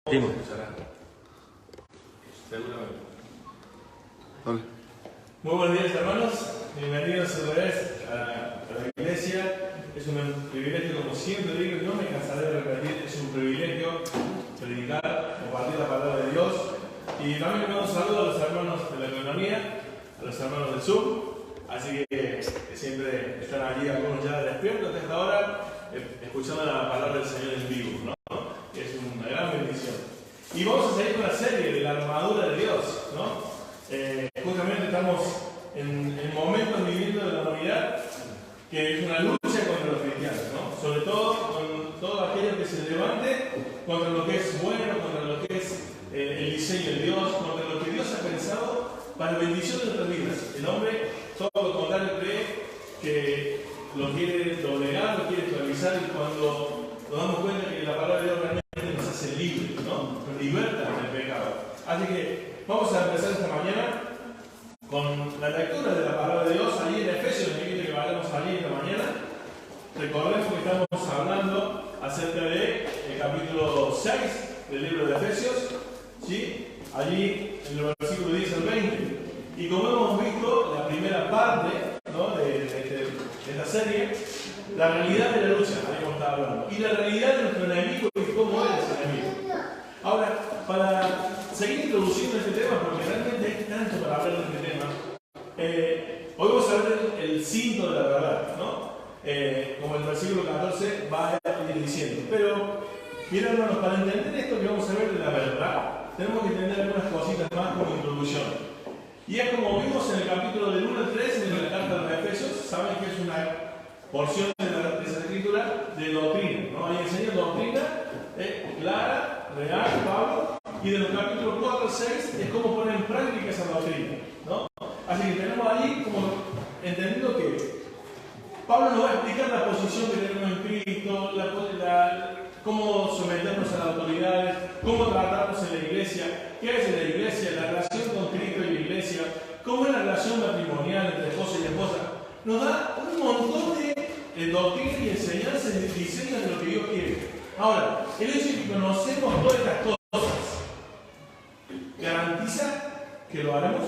Dime. Seguramente. Vale. Muy buenos días, hermanos. Bienvenidos otra vez a la iglesia. Es un privilegio, como siempre digo, y no me cansaré de repetir, es un privilegio predicar, compartir la palabra de Dios. Y también le mando un saludo a los hermanos de la economía, a los hermanos del sur. Así que siempre están allí algunos ya despiertos desde ahora, escuchando la palabra del Señor en vivo, ¿no? Es una gran bendición. Y vamos a seguir con la serie de la armadura de Dios, ¿no? Justamente estamos en momentos viviendo de la humanidad que es una lucha contra los cristianos, ¿no? Sobre todo con todo aquello que se levante contra lo que es bueno, contra lo que es el diseño de Dios, contra lo que Dios ha pensado para la bendición de nuestras vidas. El hombre, todo lo contrario, cree que lo quiere doblegar, lo quiere esclavizar, y cuando nos damos cuenta que la palabra de Dios realmente nos hace libres, ¿no? Nos liberta del pecado. Así que vamos a empezar esta mañana con la lectura de la palabra de Dios allí en Efesios, que vayamos allí esta mañana. Recordemos que estamos hablando acerca del capítulo 6 del libro de Efesios, ¿sí? Allí en el versículo 10 al 20. Y como hemos visto, la primera parte, ¿no? de esta serie, la realidad de la lucha, ahí como estaba hablando, y la realidad de nuestro enemigo y cómo es el enemigo. Ahora, para seguir introduciendo este tema, porque realmente hay tanto para hablar de este tema, hoy vamos a ver el cinto de la verdad, ¿no? Como el versículo 14 va a ir diciendo. Pero, miren, hermanos, para entender esto que vamos a ver de la verdad, tenemos que entender algunas cositas más como introducción. Y es como vimos en el capítulo del 1 al 3 de la carta de los Efesios. Saben que es una porción de esa escritura de doctrina, ¿no? Ahí enseña doctrina clara, real, Pablo, y de los capítulos 4 al 6 es cómo poner en práctica esa doctrina, ¿no? Así que tenemos ahí como entendiendo que Pablo nos va a explicar la posición que tenemos en Cristo, cómo someternos a las autoridades, cómo tratarnos en la iglesia, qué es la iglesia, la relación con Cristo y la iglesia, cómo es la relación matrimonial entre esposo y esposa. Nos da un montón de doctrina y enseñanzas y diseños de lo que Dios quiere. Ahora, el hecho de que conocemos todas estas cosas, ¿garantiza que lo haremos?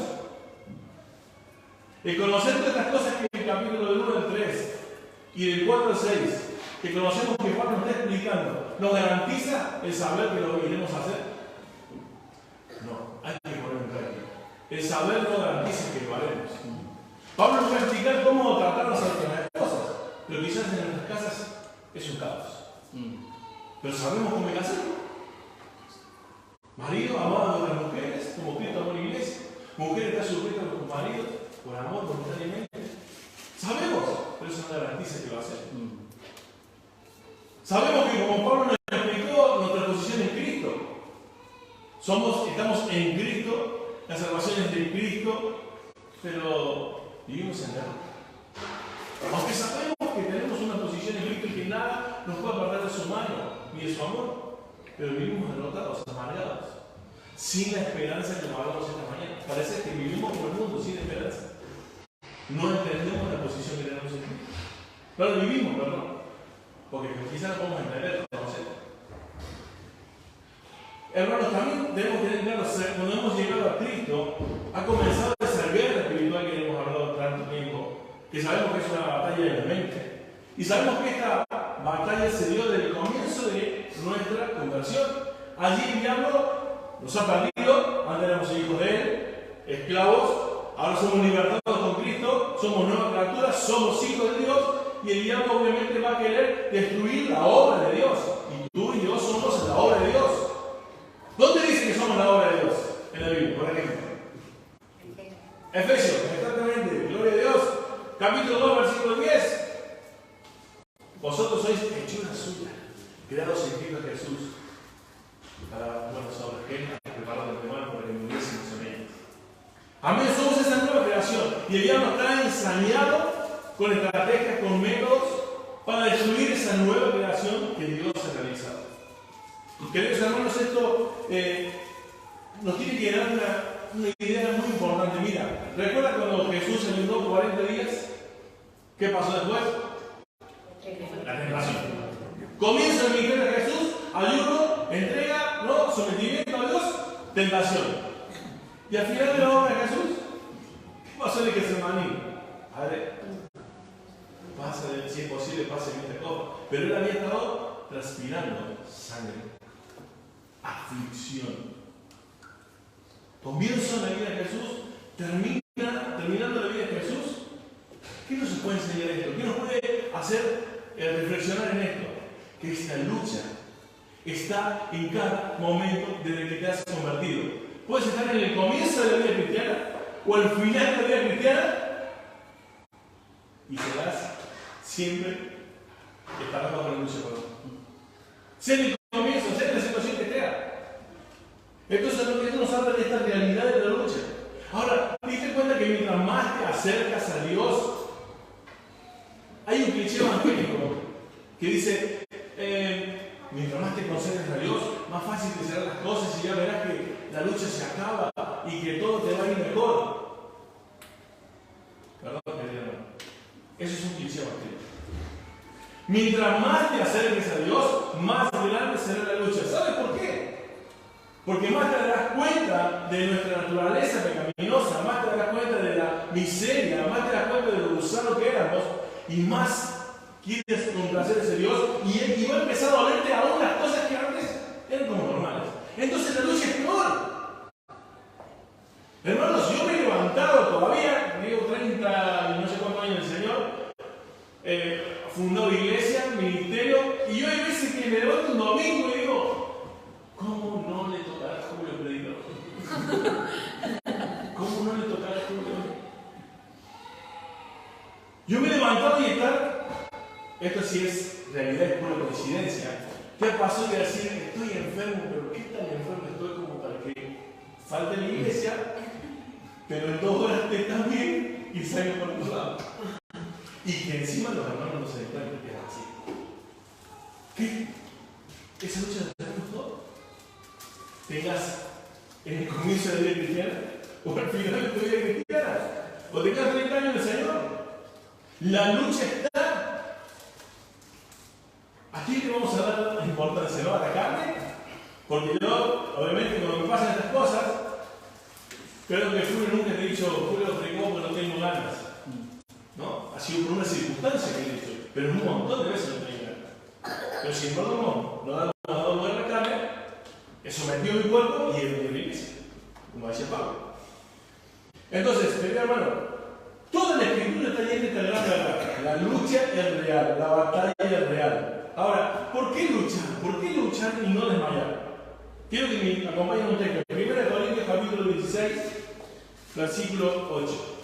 El conocer todas estas cosas que en el capítulo del 1 al 3 y del 4 al 6, que conocemos que Pablo nos está explicando, ¿nos garantiza el saber que lo iremos a hacer? No, hay que ponerlo en práctica. El saber no garantiza que lo haremos. Pablo nos va a explicar cómo tratarnos a nuestras esposas, pero quizás en nuestras casas es un caos. Pero sabemos cómo hay que hacerlo. Marido, amado a nuestras mujeres, como Cristo amó a la iglesia. Mujeres, está sujeta a nuestros maridos por amor, voluntariamente. Sabemos, pero eso no garantiza que lo hacemos. Sabemos que, como Pablo nos explicó, nuestra posición en Cristo. Estamos en Cristo, la salvación es de Cristo, pero vivimos en derrota. Aunque sabemos que tenemos una posición en Cristo y que nada nos puede apartar de su mano ni de su amor, pero vivimos derrotados, amargados, sin la esperanza que nos hablamos esta mañana. Parece que vivimos por el mundo sin esperanza. No entendemos la posición que tenemos en Cristo. Pero vivimos, perdón. Porque quizás no podemos entender, conocer. Hermanos, también debemos tener claro, cuando hemos llegado a Cristo, ha comenzado esa guerra espiritual que hemos hablado tanto tiempo, que sabemos que es una batalla de la mente. Y sabemos que esta batalla se dio desde el comienzo de nuestra conversión. Allí el diablo nos ha perdido, antes éramos hijos de él, esclavos, ahora somos libertados con Cristo, somos nuevas criaturas, somos hijos de Dios. Y el diablo obviamente va a querer destruir la obra de Dios. Y tú y yo somos la obra de Dios. ¿Dónde dice que somos la obra de Dios? En la Biblia, por ejemplo. Efesios, exactamente. Gloria a Dios. Capítulo 2, versículo 10. Vosotros sois hechura suya, creados en Cristo Jesús, para buenas obras que Él ha preparado de antemano para que viviésemos en ellas. Amén, somos esa nueva creación. Y el diablo está ensañado con estrategias, con métodos, para destruir esa nueva creación que Dios ha realizado. Queridos hermanos, esto nos tiene que dar una idea muy importante. Mira, ¿recuerda cuando Jesús se ayunó 40 días? ¿Qué pasó después? La tentación. Comienza el ministerio de Jesús ayuno, entrega, ¿no? Sometimiento a Dios, tentación. Y al final de la obra de Jesús, ¿qué pasó en el Getsemaní? Padre, pasa, si es posible, pase en esta copa. Pero él había estado transpirando sangre, aflicción. Comienzo la vida de Jesús, terminando la vida de Jesús. ¿Qué nos puede enseñar esto? ¿Qué nos puede hacer reflexionar en esto? Que esta lucha está en cada momento desde que te has convertido. Puedes estar en el comienzo de la vida cristiana o al final de la vida cristiana y serás siempre estarás bajo la lucha. Sea en el comienzo, sea en la situación que sea. Entonces, esto nos habla de esta realidad de la lucha. Ahora, te diste cuenta que mientras más te acercas a Dios, hay un cliché evangélico que dice, mientras más te concedes a Dios, más fácil te serán las cosas y ya verás que la lucha se acaba y que todo te va a ir mejor. Perdón, querido hermano. Eso es un cliché evangélico. Mientras más te acerques a Dios, más grande será la lucha. ¿Sabes por qué? Porque más te darás cuenta de nuestra naturaleza pecaminosa, más te darás cuenta de la miseria, más te darás cuenta de lo gusano que éramos, y más quieres complacer a ese Dios, y va a empezar a dolerte aún las cosas que antes eran como normales. Entonces la lucha es peor. Hermanos, yo me he levantado todavía, digo 30 y no sé cuántos años el Señor, fundado iglesia, ministerio, y yo hay veces que me levanto un domingo y digo, ¿cómo no le tocará a Julio predicador? ¿Cómo no le tocará a Julio? Yo me he levantado y estar, esto sí es realidad, es pura coincidencia. ¿Qué pasó de decir que estoy enfermo, pero qué tan enfermo estoy como para que falte la iglesia, pero en 2 horas te estás bien y salgo por otro lado? Y que encima los hermanos no se dan cuenta que es así. ¿Qué? ¿Esa lucha la tenemos todos? Tengas en el comienzo de la vida cristiana o al final de tu vida cristiana o tengas 30 años de Señor, la lucha está. Aquí le vamos a dar importancia, ¿no? A la carne, porque yo, obviamente, cuando me pasan estas cosas, creo que Julio nunca te he dicho, Julio predicó porque no tengo ganas, ¿no? Ha sido por una circunstancia que he dicho, pero un montón de veces no tengo ganas. Pero sin embargo, no ha dado lugar a la carne. He sometido mi cuerpo y el de la iglesia, como decía Pablo. Entonces, querido hermano, toda la escritura está llena de esta gran verdad. La lucha es real, la batalla es real. Ahora, ¿por qué luchar? ¿Por qué luchar y no desmayar? Quiero que me acompañen un texto. 1 Corintios capítulo 16, versículo 8.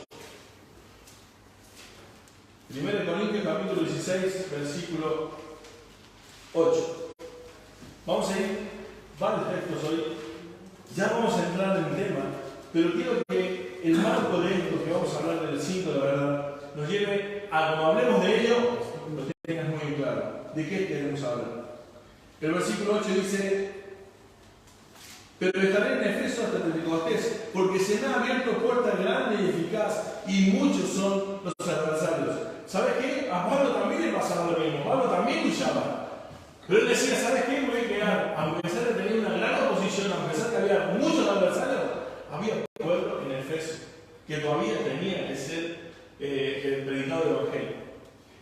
1 Corintios capítulo 16, versículo 8. Vamos a ir varios textos hoy. Ya vamos a entrar en el tema, pero quiero que el marco de esto que vamos a hablar del cinto de la verdad nos lleve a, cuando hablemos de ello, lo tengas muy claro. ¿De qué queremos hablar? El versículo 8 dice: pero estaré en Efeso hasta Pentecostés, porque se me ha abierto puerta grande y eficaz, y muchos son los adversarios. ¿Sabes qué? A Pablo también le pasaba lo mismo. Pablo también luchaba. Pero él decía, ¿sabes qué? Me voy a quedar, a pesar de tener una gran oposición, a pesar de que había muchos adversarios, había pueblo en Efeso que todavía tenía que ser predicado el Evangelio.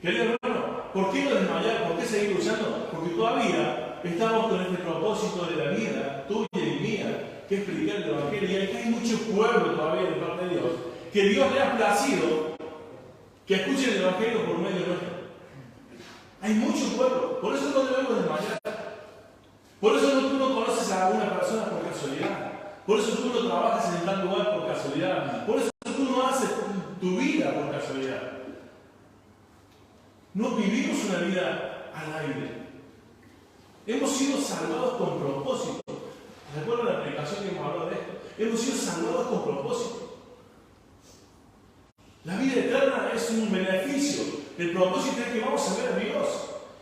Querido hermano, ¿por qué no desmayar? ¿Por qué seguir luchando? Porque todavía estamos con este propósito de la vida tuya y mía, que es predicar el Evangelio. Y aquí hay mucho pueblo todavía de parte de Dios, que Dios le ha placido que escuchen el Evangelio por medio nuestro. Hay mucho pueblo, por eso no debemos desmayar. Por eso tú no conoces a una persona por casualidad. Por eso tú no trabajas en tal lugar por casualidad. Por eso tú no haces tu vida por casualidad. No vivimos una vida al aire. Hemos sido salvados con propósito. ¿Recuerdan la predicación que hemos hablado de esto? Hemos sido salvados con propósito. La vida eterna es un beneficio. El propósito es que vamos a ver a Dios.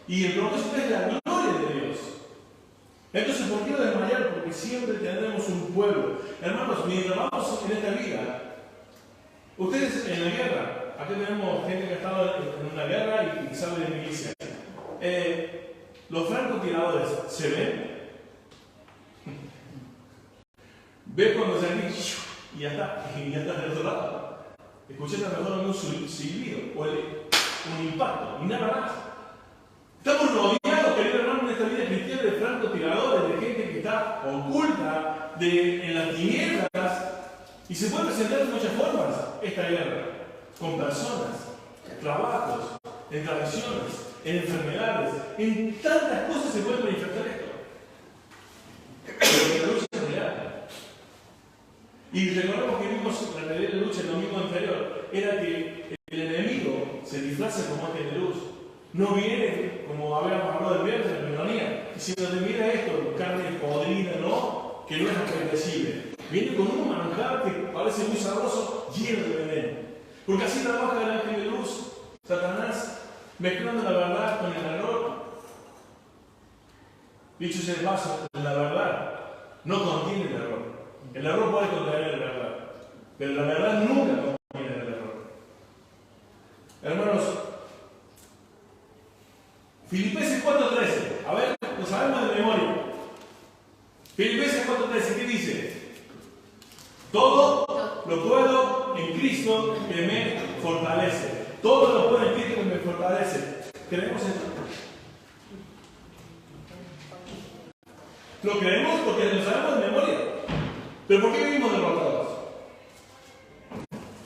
Y el propósito es la gloria de Dios. Entonces, ¿por qué no desmayar? Porque siempre tendremos un pueblo. Hermanos, mientras vamos en esta vida, ustedes en la guerra, aquí tenemos gente que ha estado en una guerra y sabe de milicia. Los francotiradores se ven. Ves cuando se aquí y ya está del otro lado. Escuché a lo mejor un silbido o un impacto y nada más. Estamos rodeados, querido hermano, en esta vida cristiana de francotiradores, de gente que está oculta en las tinieblas, y se puede presentar de muchas formas esta guerra, con personas, trabajos, en tradiciones, en enfermedades, en tantas cosas se puede manifestar esto. Pero la lucha es real. Y recordemos que vimos la realidad de la lucha el domingo anterior, era que el enemigo se disfraza como ángel de luz. No viene, como habíamos hablado del viernes en la menonía, diciendo, mira esto, carne podrida, no, que no es apetecible. Viene con un manjar que parece muy sabroso, lleno de veneno. Porque así trabaja el ángel de luz, Satanás, mezclando la verdad con el error. Dicho sea de paso, la verdad no contiene el error. El error puede contener la verdad, pero la verdad nunca contiene el error. Hermanos, Filipenses 4:13, a ver, lo sabemos de memoria. Filipenses 4:13, ¿qué dice? Todo lo puedo en Cristo que me fortalece. Todo lo puedo en Cristo que me fortalece. ¿Creemos esto? Lo creemos porque lo sabemos de memoria. ¿Pero por qué vivimos derrotados?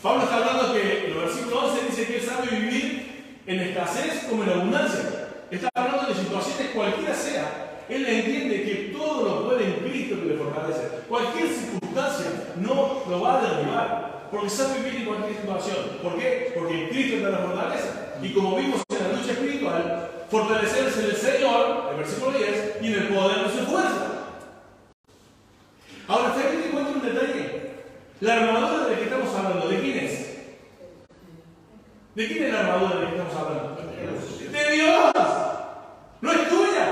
Pablo está hablando que en el versículo 11 dice que él sabe vivir en escasez como en abundancia. Está hablando de situaciones cualquiera sea. Él entiende que todo lo puede en Cristo que le fortalece. Cualquier circunstancia no lo va a derribar. Porque sabe vivir en cualquier situación. ¿Por qué? Porque en Cristo está la fortaleza. Y como vimos en la lucha espiritual, fortalecerse en el Señor, el versículo 10, y en el poder de su fuerza. Ahora, fíjate que encuentro un detalle. La armadura de la que estamos hablando, ¿de quién es? ¿De quién es la armadura de la que estamos hablando? ¡De Dios! ¡No es tuya!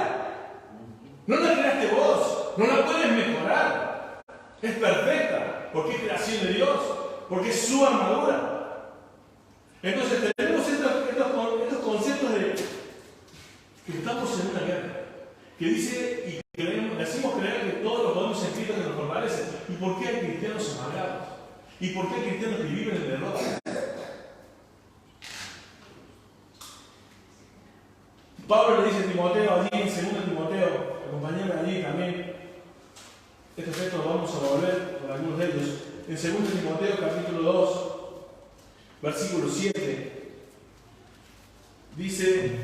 No la creaste vos, no la puedes mejorar. Es perfecta, porque es creación de Dios, porque es su armadura. Entonces tenemos estos conceptos de que estamos en una guerra, que dice y decimos creer que todos los podemos en Cristo que nos fortalece. ¿Y por qué hay cristianos amargados? ¿Y por qué hay cristianos que viven en derrota? Pablo le dice a Timoteo allí en 2 Timoteo, acompáñame allí también. Estos textos vamos a volver con algunos de ellos. En 2 Timoteo capítulo 2, versículo 7, dice: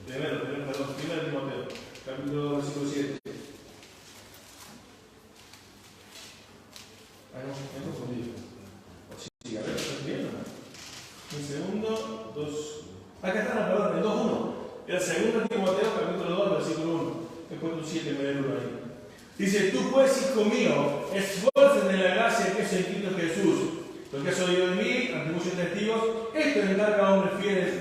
primero Timoteo, capítulo 2, versículo 7. Me he confundido. Sí, a ver, ¿estás viendo? Un segundo, 2. Acá está, perdón, el 2.1. El 2 Timoteo, capítulo 2, versículo 1. Después un 7, me ven ahí. Dice: tú pues, hijo mío, esfuérzate en la gracia que es en Cristo Jesús. Lo que has oído de mí, ante muchos testigos, esto encarga a hombres fieles,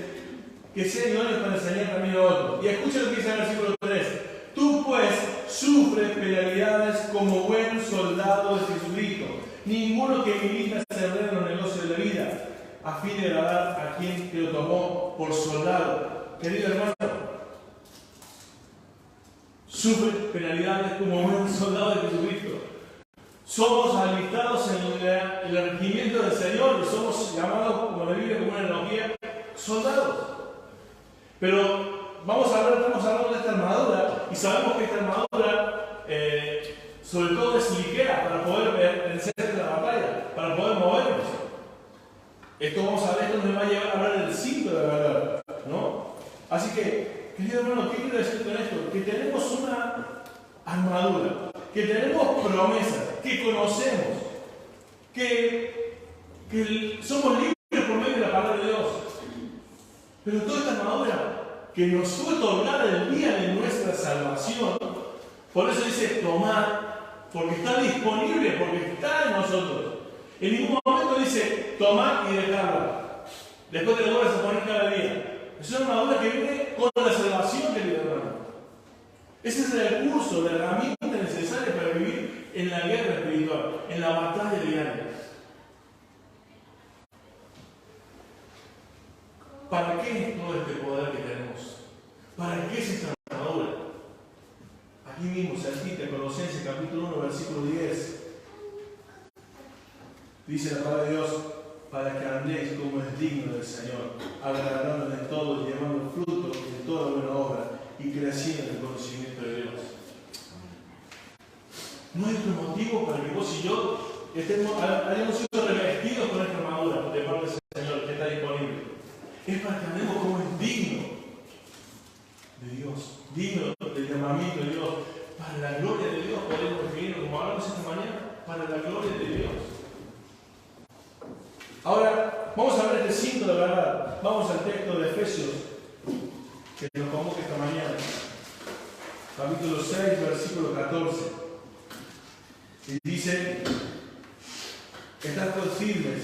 que sean idóneos para enseñar también a otros. Y escucha lo que dice el versículo 3. Tú pues sufres penalidades como buen soldado de Jesucristo. Ninguno que milita se enreda en los negocios de la vida, a fin de agradar a quien te lo tomó por soldado. Querido hermano, sufre penalidades como buen soldado de Jesucristo. Somos alistados en el regimiento del Señor y somos llamados, como la Biblia, como una analogía, soldados. Pero estamos hablando de esta armadura y sabemos que esta armadura sobre todo es ligera para poder vencer la batalla, para poder movernos. Esto nos va a llevar a hablar del cinto de la verdad, ¿no? Así que, querido hermano, ¿qué quiero decir con esto? Que tenemos una armadura, que tenemos promesas, que conocemos, que somos libres por medio de la palabra de Dios. Pero toda esta armadura que nos fue otorgada el día de nuestra salvación, por eso dice tomar, porque está disponible, porque está en nosotros. En ningún momento dice tomar y dejarla. Después te la vuelves a poner cada día. Es una armadura que viene con la salvación, querido hermano. Ese es el recurso, la herramienta necesaria para vivir en la guerra espiritual, en la batalla diaria. Dice la palabra de Dios, para que andéis como es digno del Señor, agradando de todo y llevando fruto de toda buena obra y creciendo en el conocimiento de Dios. No hay otro motivo para que vos y yo hayamos sido revestidos con esta armadura de parte del Señor que está disponible. Es para que andemos como es digno de Dios, digno del llamamiento de Dios, para la gloria de Dios. Podemos definirlo como hablamos esta mañana, para la gloria de Dios. Ahora, vamos a ver este cinto de verdad. Vamos al texto de Efesios, que nos convoca esta mañana. Capítulo 6, versículo 14. Y dice, estad pues firmes,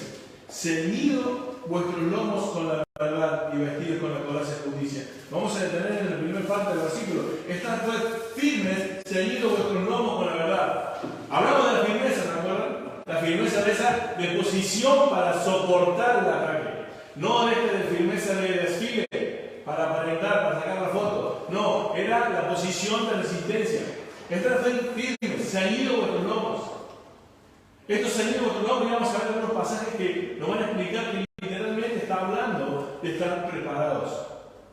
ceñidos vuestros lomos con la verdad y vestidos con la coraza de justicia. Vamos a detener en la primera parte del versículo. Estad pues firmes, ceñidos vuestros lomos con la verdad. Hablamos de la firmeza, ¿se acuerdan? La firmeza de esa de posición para soportar el ataque. No de firmeza de desfile, para aparentar, para sacar la foto. No, era la posición de resistencia. Estad firmes, ceñidos vuestros lomos. Estos ceñidos vuestros lomos, y vamos a ver algunos pasajes que nos van a explicar que literalmente está hablando de estar preparados,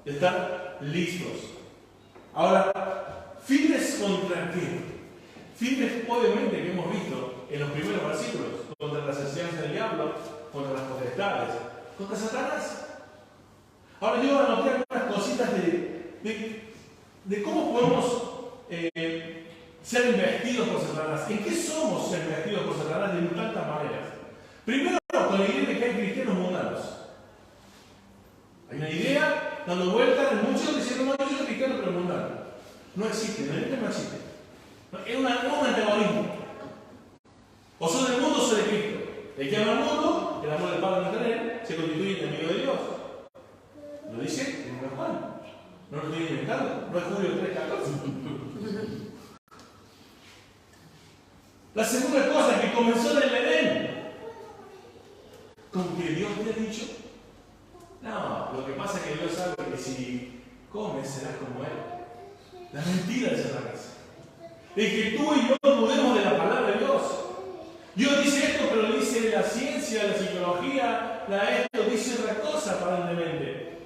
de estar listos. Ahora, firmes contra qué? Firmes, obviamente, que hemos visto en los primeros versículos, contra las enseñanzas del diablo, contra las potestades, contra Satanás. Ahora yo anoté algunas cositas de cómo podemos ser investidos por Satanás. ¿En qué somos ser investidos por Satanás de tantas maneras? Primero, con la idea de que hay cristianos mundanos. Hay una idea dando vueltas en muchos diciendo, no, yo soy cristiano pero mundano. No existe, en la Biblia no existe. Es un antagonismo. O sos del mundo o sos de Cristo. El que ama al mundo, el amor del Padre no está en él, se constituye enemigo de Dios. Lo dice en Juan. No lo estoy inventando. No es Julio 3:14. La segunda cosa es que comenzó en el Edén. Como que Dios te ha dicho. No, lo que pasa es que Dios sabe que si comes serás como Él. La mentira de Satanás. Es que tú y yo dudemos de la palabra de Dios. Dios dice esto, pero dice la ciencia, la psicología, esto, dice otra cosa aparentemente.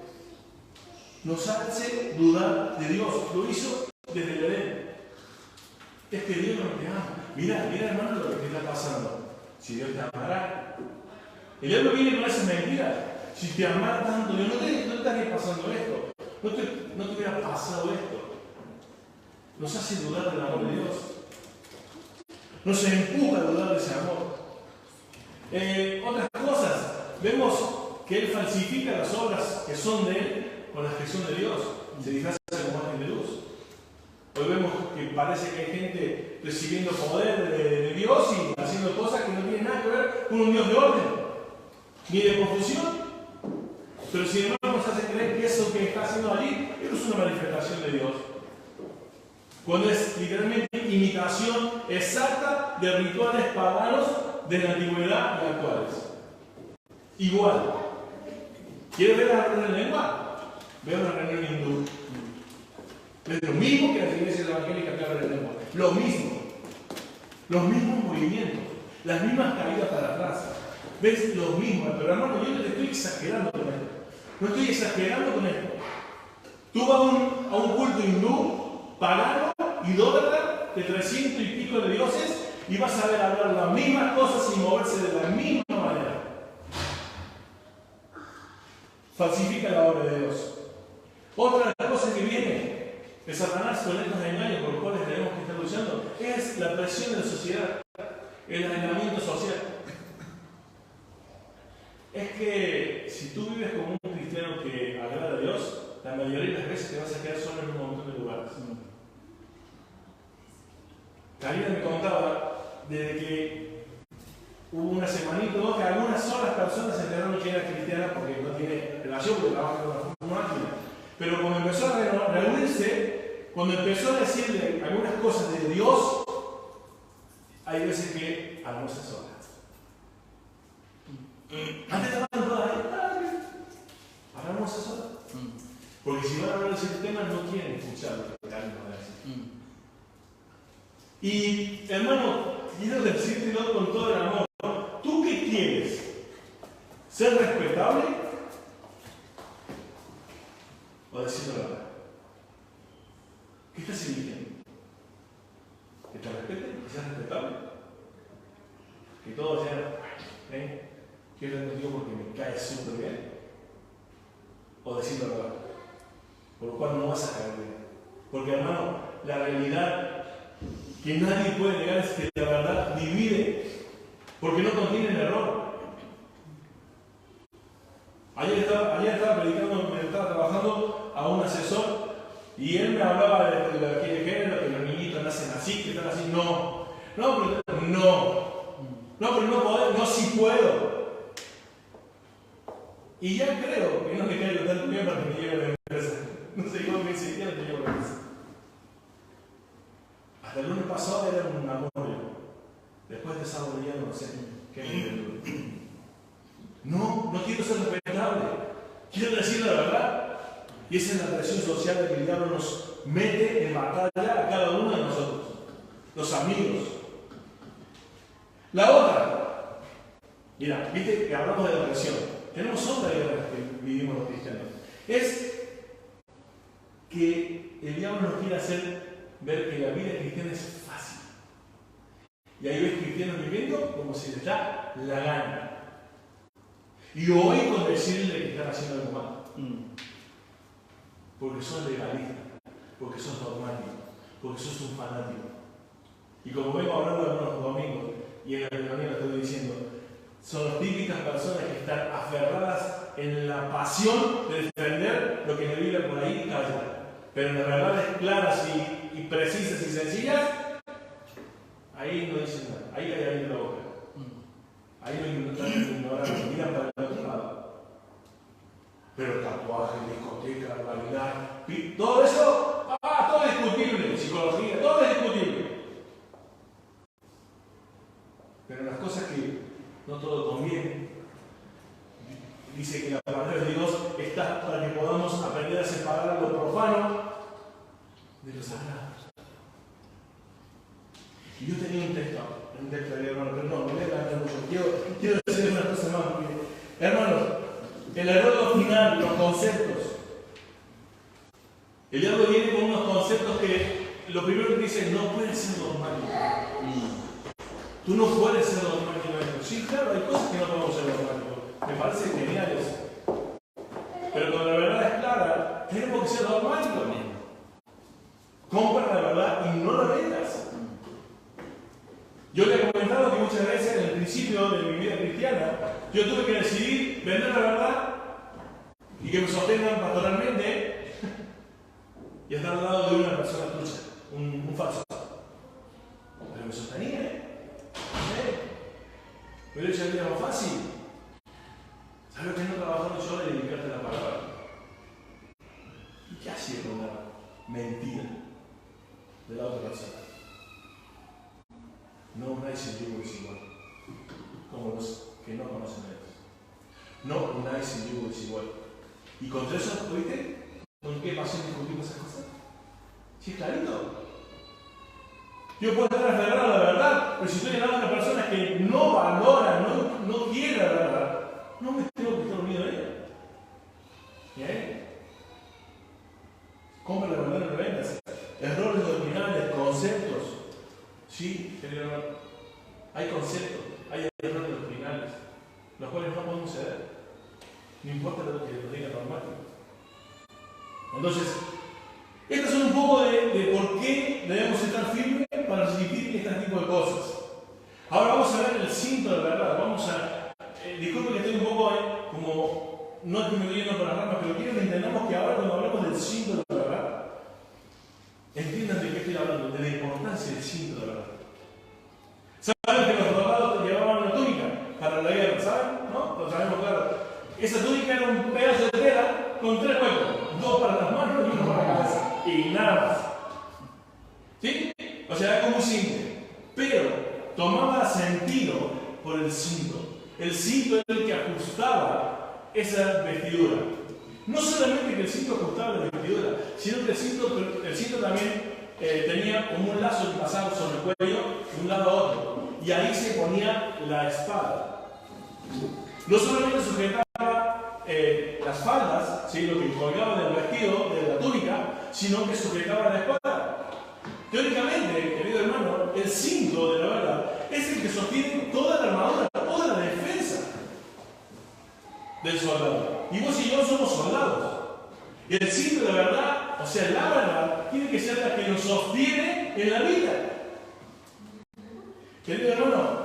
Nos hace dudar de Dios. Lo hizo desde el Edén. Es que Dios no te ama. Mira hermano lo que está pasando. Si Dios te amará. El diablo viene con esas mentiras. Si te amara tanto, Dios no te estaría pasando esto. No te hubiera pasado esto. Nos hace dudar del amor de Dios. Nos empuja a dudar de ese amor. Otras cosas. Vemos que Él falsifica las obras que son de Él con las que son de Dios. Se disfraza como ángel de luz. Hoy vemos que parece que hay gente recibiendo poder de Dios y haciendo cosas que no tienen nada que ver con un Dios de orden, ni de confusión. Pero sin embargo nos hace creer que eso que está haciendo allí es una manifestación de Dios. Cuando es literalmente imitación exacta de rituales paganos de la antigüedad y actuales. Igual. ¿Quieres ver la reunión en lengua? Ve una reunión hindú. Es lo mismo que las iglesias evangélicas que hablan en lengua. Lo mismo. Los mismos movimientos. Las mismas caídas para atrás. ¿Ves? Los mismos. Pero hermano, yo no te estoy exagerando con esto. No estoy exagerando con esto. Tú vas a un culto hindú, pagano, idólatra, de 300 y pico de dioses, y vas a ver hablar las mismas cosas y moverse de la misma manera. Falsifica la obra de Dios. Otra de las cosas que viene de Satanás con estos engaños por los cuales tenemos que estar luchando es la presión de la sociedad, el aislamiento social. Es que si tú vives como un cristiano que agrada a Dios, la mayoría de las veces te vas a quedar solo en un montón de lugares. Karina me contaba desde que hubo una semanita o dos que algunas solas personas se enteraron que era cristiana porque no tiene relación, porque trabaja con una máquina. Pero cuando empezó a reunirse, cuando empezó a decirle algunas cosas de Dios, hay veces que almuerza sola. Antes estaban todas ahí, ahora almuerza sola. Porque si van a hablar de ese tema, no quieren escuchar lo que alguien va a decir. Y hermano, quiero decírtelo con todo el amor. ¿Tú qué ¿Ser respetable o decir la verdad? ¿Qué estás eligiendo? ¿Que te respeten? ¿Que seas respetable? ¿Que todo sea, quiero estar contigo porque me cae súper bien? ¿O decir la verdad? Por lo cual no vas a caer bien. Porque, hermano, la realidad que nadie puede negar es que la verdad divide, porque no contiene el error. Ayer estaba predicando, me estaba trabajando a un asesor y él me hablaba de género, que los niñitos nacen así, que están así. No, pero no puedo, no, sí puedo. Y ya creo que no me caigo tanto bien para que me lleve a la empresa. No sé cómo me dice, ya no te llevo a la empresa. Hasta el lunes pasado era un amor. Después de esa ya no sé qué me No quiero ser respetable. Quiero decir la verdad. Y esa es la presión social de que el diablo nos mete en batalla a cada uno de nosotros. Los amigos. La otra. Mira, viste que hablamos de la presión. Tenemos otra guerra que vivimos los cristianos. Es que el diablo nos quiere hacer ver que la vida cristiana es fácil. Y ahí ves cristianos viviendo como si les da la gana. Y hoy con decirle que están haciendo algo mal. Porque son legalistas, porque sos dogmático, porque sos un fanático. Y como vengo hablando algunos domingos, y en la reunión lo estoy diciendo, son las típicas personas que están aferradas en la pasión de defender lo que la Biblia por ahí calla. Pero en las verdades claras y precisas y sencillas, ahí no dicen nada, ahí hay ahí en la boca. Ahí no están ignorando, miran para el otro lado. Pero tatuaje, discoteca, realidad, todo eso, todo es discutible, psicología, todo es discutible. Pero las cosas que no todo conviene, dice que la palabra de Dios está para que podamos aprender a separar lo profano de lo sagrado. Y yo tenía un texto de hermano, pero no, me voy a cantar mucho. Quiero decir una cosa más. Hermanos, el error doctrinal, los conceptos. El diablo viene con unos conceptos que lo primero que dice, no puedes ser dogmático. Tú no puedes ser dogmático. Sí, claro, hay cosas que no podemos ser dogmáticos. Me parece genial eso. Pero cuando la verdad es clara, tenemos que ser dogmáticos. Compra la verdad y no la vendas. Yo le he comentado que muchas veces en el principio de mi vida cristiana, yo tuve que decidir vender la verdad y que me sostengan pastoralmente y estar al lado de una persona trucha, un falso. Pero me sostenía, Me hubiera hecho la vida más fácil. ¿Sabes lo que es no trabajar yo y dedicarte a la palabra? ¿Y qué hacía con una mentira de la otra persona? No, nadie se yugo desigual, como los que no conocen a Dios. No, nadie se yugo desigual. Y contra eso, ¿oíste? ¿Con qué pasión discutimos esas cosas? ¿Sí es clarito? Yo puedo estar aferrado a la verdad, pero si estoy hablando de una persona que no valora, no quiere la verdad, no me tengo que estar unido a ella. ¿Y a él? Compra la verdad, no la vendas. Errores doctrinales, conceptos. Sí, querido hermano, hay conceptos, hay errores doctrinales, los cuales no podemos ceder. No importa lo que nos diga normático. Entonces, estas son un poco de por qué debemos estar firmes para resistir este tipo de cosas. Ahora vamos a ver el cinto de verdad. Vamos a. Disculpe que estoy un poco como. No es que me voy yendo por las ramas, pero quiero que entendamos que ahora cuando hablamos del cinto de verdad, entiendan de qué estoy hablando, de la importancia del cinto de verdad. ¿Saben que los soldados llevaban una túnica para la guerra? ¿Saben? ¿No? Lo sabemos claro. Esa túnica era un pedazo de tela con 3 huecos, 2 para las manos y 1 para la cabeza. Y nada más. ¿Sí? O sea, era como un simple. Pero tomaba sentido por el cinto. El cinto era el que ajustaba esa vestidura. No solamente que el cinto ajustaba la vestidura, sino que el cinto también tenía como un lazo que pasaba sobre el cuello de un lado a otro. Y ahí se ponía la espada. No solamente sujetaba las faldas, ¿sí? Lo que colgaba del vestido, de la túnica, sino que sujetaba la espada. Teóricamente, querido hermano, el cinto de la verdad es el que sostiene toda la armadura, toda la defensa del soldado. Y vos y yo somos soldados. Y el cinto de la verdad, o sea, la verdad, tiene que ser la que nos sostiene en la vida. Querido hermano,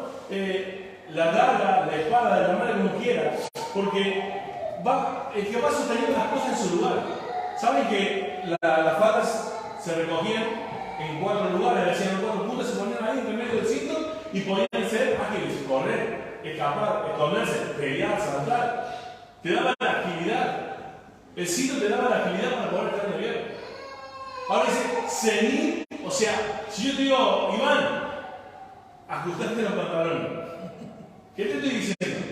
la daga, la espada, la mano como quiera, porque el que va sosteniendo las cosas en su lugar. ¿Saben que las faldas se recogían en 4 lugares, hacían 4 puntos, se ponían ahí en el medio del cinto y podían ser ágiles, correr, escapar, esconderse, pelear, saltar? Te daba la agilidad. El cinto te daba la agilidad para poder estar de bien. Ahora dice, ceñir, o sea, si yo te digo, Iván, ajustaste los pantalones, ¿qué te estoy diciendo?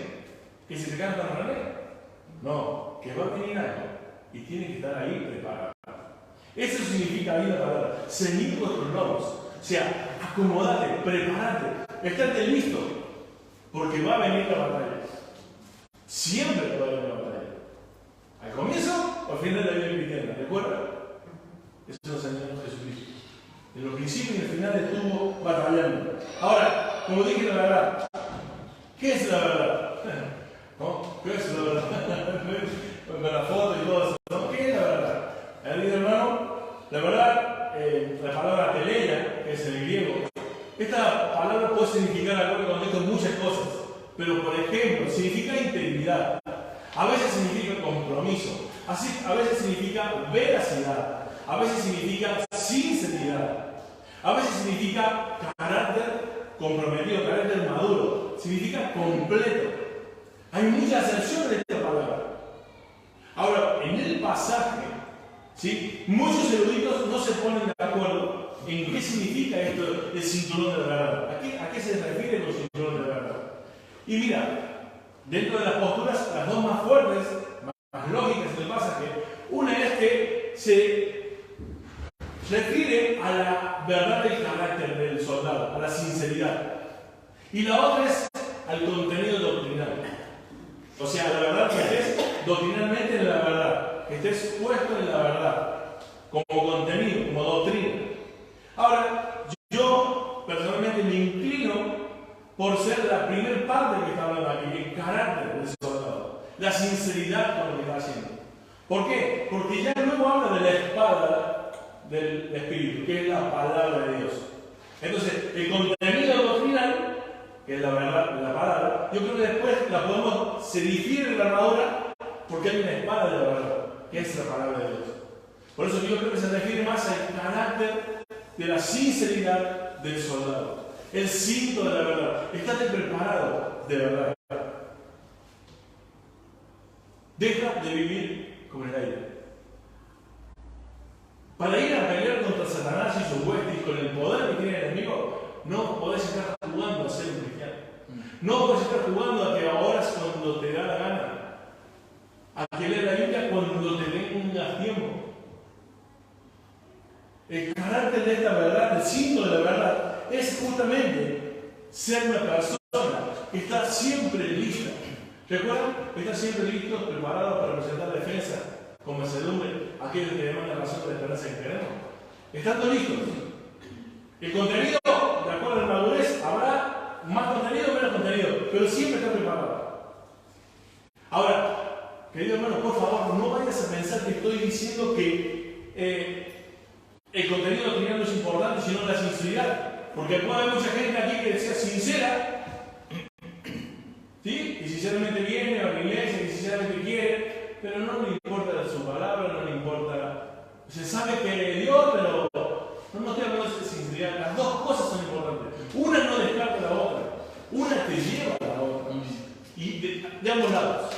¿Que se te caen los pantalones? No, que va a venir algo y tiene que estar ahí preparado. Eso significa ahí la palabra, ceñir vuestros lomos. O sea, acomodate, prepárate, estate listo, porque va a venir la batalla. Siempre va a venir la batalla. Al comienzo o al final de la vida cristiana, ¿recuerda? Eso nos enseñó Jesucristo. En los principios y en el final estuvo batallando. Ahora, como dije la verdad, ¿qué es la verdad? ¿No? ¿Qué es la verdad? Con la foto y todo eso, ¿no? ¿Qué es la verdad? Querido hermano, la verdad, la palabra teleia, que es en el griego, esta palabra puede significar algo que contexto muchas cosas, pero por ejemplo, significa integridad, a veces significa compromiso, a veces significa veracidad, a veces significa sinceridad, a veces significa carácter comprometido, carácter maduro, significa completo. Hay muchas acepciones de esta palabra. Ahora, en el pasaje, ¿sí? Muchos eruditos no se ponen de acuerdo en qué significa esto del cinturón de la verdad. ¿A qué se refiere con cinturón de la verdad? Y mira, dentro de las posturas, las dos más fuertes, más lógicas del pasaje, una es que se refiere a la verdad del carácter del soldado, a la sinceridad. Y la otra es al contenido doctrinal. O sea, la verdad que estés doctrinalmente en la verdad, que estés puesto en la verdad, como contenido, como doctrina. Ahora, yo personalmente me inclino por ser la primera parte que está hablando aquí, el carácter del soldado, la sinceridad con lo que está haciendo. ¿Por qué? Porque ya luego habla de la espada del Espíritu, que es la palabra de Dios. Entonces, el contenido doctrinal, que es la verdad de la palabra, yo creo que después se difiere de la armadura porque hay una espada de la verdad, que es la palabra de Dios. Por eso yo creo que se refiere más al carácter de la sinceridad del soldado. El cinto de la verdad. Estate preparado de verdad. Deja de vivir como el aire. Para ir a pelear contra Satanás y sus huestes y con el poder que tiene el enemigo, no podés estar jugando a ser un cristiano. No podés estar jugando a que ahora es cuando te da la gana. A que leer la Biblia cuando te tengas tiempo. El carácter de esta verdad, el cinto de la verdad, es justamente ser una persona que está siempre lista. ¿Recuerdan? Está siempre listo, preparado para presentar defensa, con mansedumbre, aquellos que demandan razón de la esperanza que tenemos. Estando listos. El contenido, de acuerdo a la madurez, habrá más contenido o menos contenido, pero siempre está preparado. Ahora, querido hermano, por favor, no vayas a pensar que estoy diciendo que el contenido doctrinal no es importante, sino la sinceridad. Porque puede haber mucha gente aquí que sea sincera, ¿sí? Y sinceramente viene a la iglesia, y sinceramente quiere, pero no le importa su palabra, no le importa. Se sabe que Dios, pero no estoy hablando de sinceridad. Las dos cosas son importantes. Una no descarta la otra, una te lleva a la otra. Y de ambos lados.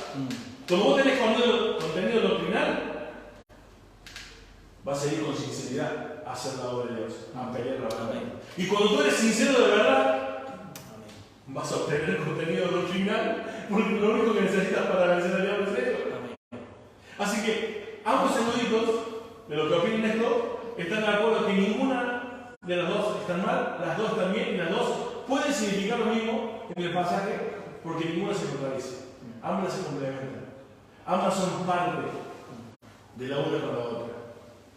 Como vos tenés contenido doctrinal, vas a ir con sinceridad a hacer la obra de Dios, a pelear la batalla. Y cuando tú eres sincero de verdad, vas a obtener contenido doctrinal, porque lo único que necesitas para vencer al diablo es esto. Así que ambos eruditos, de lo que opinan esto, están de acuerdo que ninguna de las dos están mal, las dos están bien, y las dos pueden significar lo mismo en el pasaje, porque ninguna se contradice. Ambas se complementan. Ambas son parte de la una con la otra,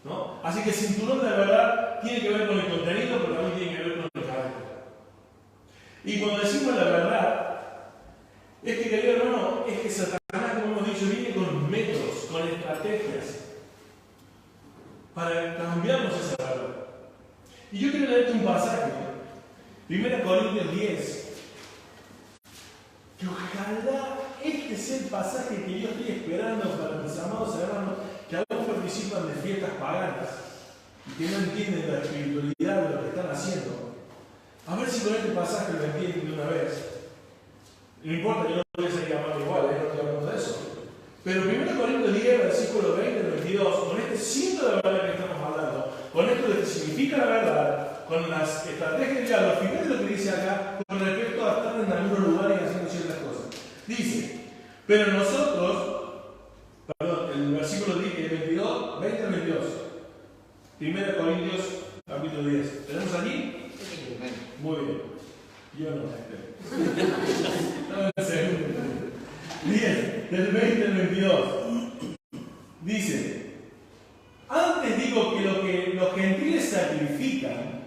¿no? Así que el cinturón de la verdad tiene que ver con el contenido, pero también tiene que ver con el carácter. Y cuando decimos la verdad, es que, querido hermano, es que Satanás, como hemos dicho, viene con métodos, con estrategias para cambiarnos esa verdad. Y yo quiero leerte un pasaje, 1 Corintios 10, que ojalá este sea el pasaje que yo estoy esperando para mis amados hermanos que aún participan de fiestas paganas y que no entienden la espiritualidad de lo que están haciendo. A ver si con este pasaje lo entienden de una vez. No importa, yo no voy a seguir amando igual, no estoy hablando de eso. Pero 1 Corintios 10, versículo 20 al 22, con este cinto de verdad que estamos hablando, con esto de que significa la verdad, con las estrategias de diálogo, fíjate lo que dice acá con respecto a estar en algunos lugares y haciendo ciertas cosas. Dice, pero nosotros, perdón, el versículo 22, 20 al 22, 1 Corintios capítulo 10. ¿Tenemos allí? Muy bien. Yo no, no, en serio. 10, del 20 al 22. Dice, antes digo que los gentiles sacrifican,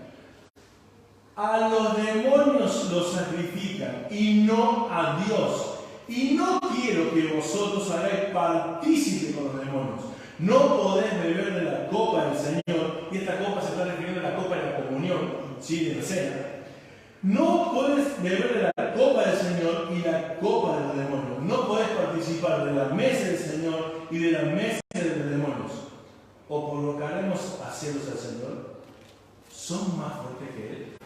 a los demonios los sacrifican y no a Dios. Y no quiero que vosotros hagáis partícipe con los demonios. No podéis beber de la copa del Señor, y esta copa se está refiriendo a la copa de la comunión, ¿sí? De la cena. No podéis beber de la copa del Señor y la copa de los demonios. No podéis participar de la mesa del Señor y de la mesa de los demonios. O provocaremos a celos al Señor. ¿Son más fuertes que Él?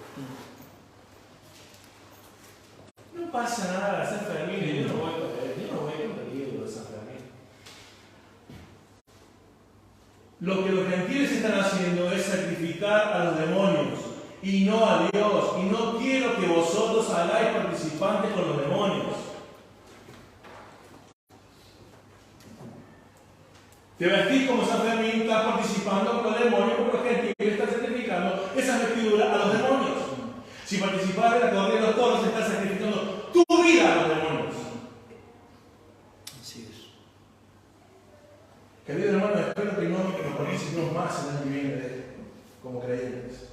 No pasa nada, San Fermín. Yo no voy con el libro de San Fermín. Lo que los gentiles están haciendo es sacrificar a los demonios y no a Dios. Y no quiero que vosotros hagáis participantes con los demonios. Te vestís como San Fermín, estás participando con los demonios, porque los gentiles están sacrificando esa vestidura a los demonios. Si participas de la corrida de los toros, estás sacrificando tu vida a los demonios. Así es. Querido hermano, espero que nos participemos más en el año que viene como creyentes.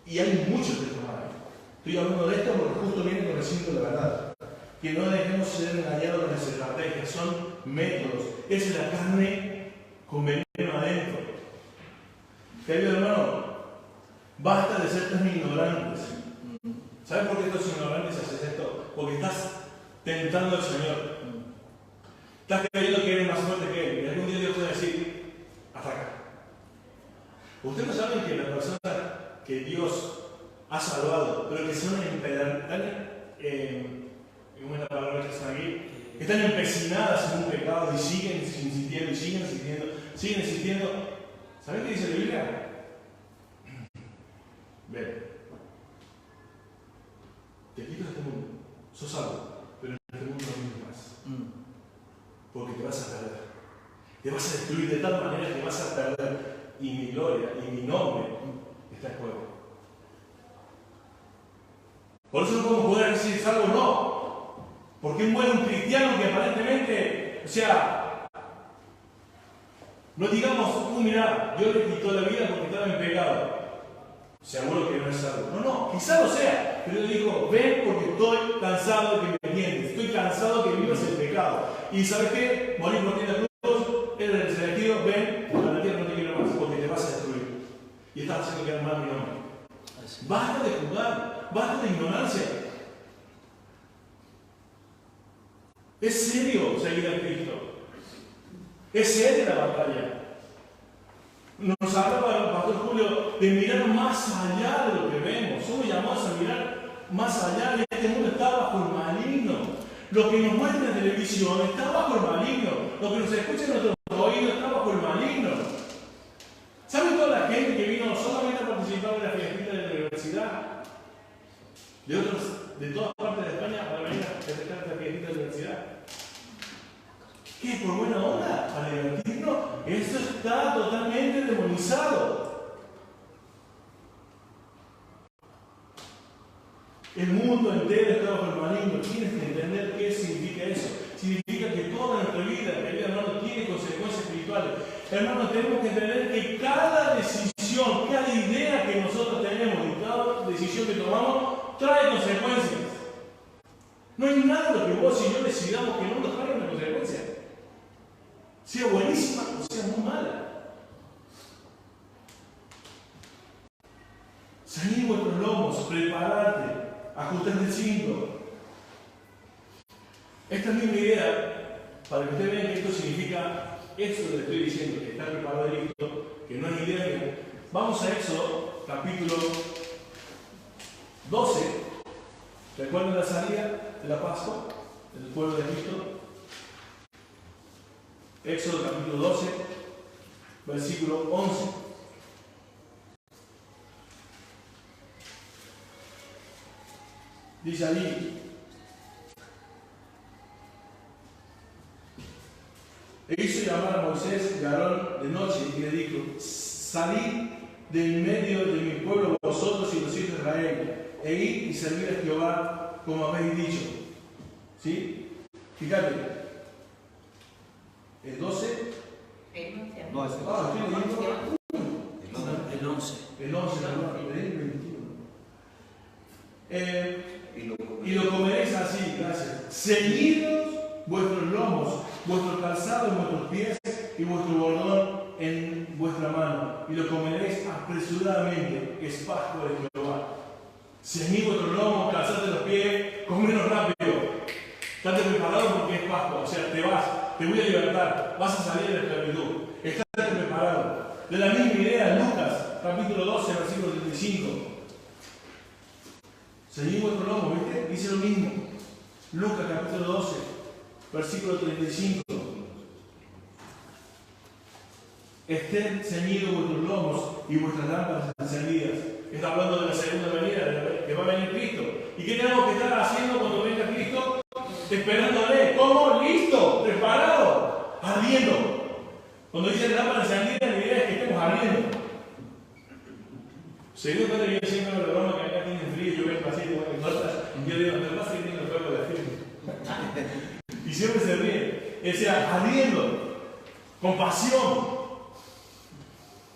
Y hay muchos de estos años. Estoy hablando de esto porque justo viene con el cinto de la verdad. Que no dejemos ser engañados con las estrategias, son métodos. Es la carne con veneno adentro. Querido hermano, basta de ser tan ignorantes. ¿Sabes por qué estos ignorantes hacen esto? Porque estás tentando al Señor. Estás creyendo que eres más fuerte que Él. Y algún día Dios puede decir, hasta acá. Ustedes no saben que las personas que Dios ha salvado, pero que son ¿cómo es la palabra que están aquí? Están empecinadas en un pecado y siguen insistiendo, siguen insistiendo. ¿Saben qué dice la Biblia? Ven, te quito de este mundo, sos salvo, pero en este mundo no vives más. Porque te vas a perder. Te vas a destruir de tal manera que vas a perder. Y mi gloria y mi nombre está en juego. Por eso no podemos poder decir salvo o no. Porque muere un cristiano que aparentemente, no digamos, mira, Dios le quitó la vida porque estaba en pecado. Seguro que no es salvo. No, quizá lo sea. Pero Dios dijo, ven porque estoy cansado de que me entiendes. Estoy cansado de que vivas el pecado. Y ¿sabes qué? Morir por ti en la cruz, eres el selectivo, ven, a la tierra no te quiero más porque te vas a destruir. Y estás haciendo quedar mal mi nombre. Basta de jugar, basta de ignorancia. Es serio seguir a Cristo. Es seria la batalla. Nos hablaba el pastor Julio de mirar más allá de lo que vemos. Somos llamados a mirar más allá. Este mundo está bajo el maligno. Lo que nos muestra en televisión está bajo el maligno. Lo que nos escucha en nuestros oídos está bajo el maligno. ¿Saben toda la gente que vino solamente a participar de la fiesta de la universidad? De todas partes de España para venir a festejar la fiesta de la universidad. ¿Qué? ¿Por buena onda? ¿Para divertirnos? Esto está totalmente demonizado. El mundo entero está bajo el maligno. Tienes que entender qué significa eso. Significa espirituales. Hermanos, tenemos que entender que cada decisión, cada idea que nosotros tenemos y cada decisión que tomamos trae consecuencias. No hay nada de lo que vos y yo decidamos que no nos traiga una consecuencia. Sea buenísima o sea muy mala. Ceñid vuestros lomos, preparate, ajustad el cinto. Esta es mi idea, para que ustedes vean que esto significa eso que estoy diciendo, que está preparado y listo, que no es idea mía. Vamos a Éxodo, capítulo 12. ¿Recuerdan la salida de la Pascua del pueblo de Egipto? Éxodo, capítulo 12, versículo 11. Dice allí: e hizo llamar a Moisés y a Aarón de noche y le dijo: salid del medio de mi pueblo vosotros y los hijos de Israel, e id y servid a Jehová como habéis dicho. ¿Sí? Fíjate, el 12. No, es el 12. Estoy leyendo. El 11. El 11, perdón, el 21. Y lo comeréis así, gracias. Ceñidos vuestros lomos, vuestro calzado en vuestros pies y vuestro bordón en vuestra mano. Y lo comeréis apresuradamente, es Pascua de Jehová. Ceñid vuestros lomos, calzad los pies, comeros rápido. Estate preparado porque es Pascua, o sea, te vas, te voy a libertar, vas a salir de la esclavitud. Estate preparado. De la misma idea, Lucas, capítulo 12, versículo 35. Ceñid vuestro lomo, ¿viste? Dice lo mismo. Lucas capítulo 12, versículo 35. Estén ceñidos vuestros lomos y vuestras lámparas encendidas. Está hablando de la segunda venida, que va a venir Cristo. ¿Y qué tenemos que estar haciendo cuando venga Cristo? Esperándole. ¿Cómo? Listo, preparado, ardiendo. Cuando dice lámpara encendida, la idea es que estemos ardiendo. Seguro que yo siempre me broma que acá tienen frío, yo vengo así, y yo digo, ¿te pasa que tiene el fuego de frío? Y siempre se ríe. O sea, ardiendo, con pasión.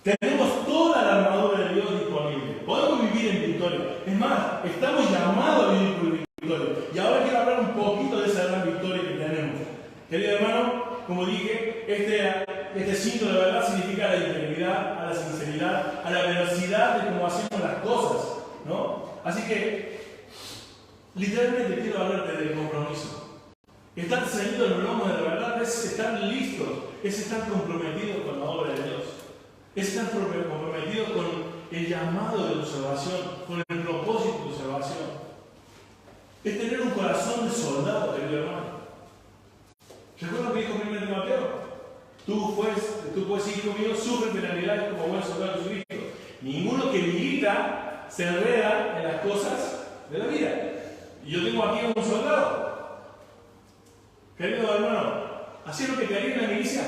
Tenemos toda la armadura de Dios disponible. Podemos vivir en victoria. Es más, estamos llamados a vivir por victoria. Y ahora quiero hablar un poquito de esa gran victoria que tenemos. Querido hermano, como dije, este cinto de verdad significa la integridad, a la sinceridad, a la veracidad de cómo hacemos las cosas, ¿no? Así que, literalmente quiero hablarte del compromiso. Estar ceñido en los lomos de la verdad es estar listos, es estar comprometido con la obra de Dios, es estar comprometido con el llamado de tu salvación, con el propósito de tu salvación. Es tener un corazón de soldado, querido hermano. ¿Recuerdas lo que dijo 1 Timoteo? Tú pues, hijo mío, sufre penalidades como buen soldado de Cristo. Ninguno que milita se enreda en las cosas de la vida. Y yo tengo aquí a un soldado. Querido hermano, ¿así es lo que te haría en la milicia?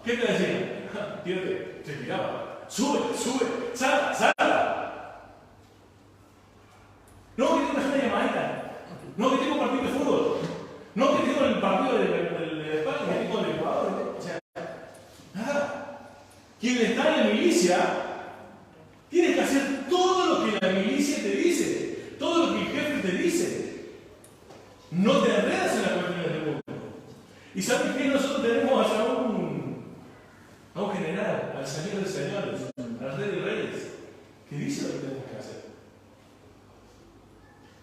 ¿Qué te decía? Tírate, te tiraba. Sube, salta. No, que tengo una llamadita. No, que tengo partido de fútbol. No, que tengo el partido de España, que tengo el Ecuador. O sea, nada. Quien está en la milicia tiene que hacer todo lo que la milicia te dice, todo lo que el jefe te dice. No te enredas en las cuestiones del mundo. Y sabes que nosotros tenemos a un general, al Señor de señores, al Rey de reyes, que dice lo que tenemos que hacer.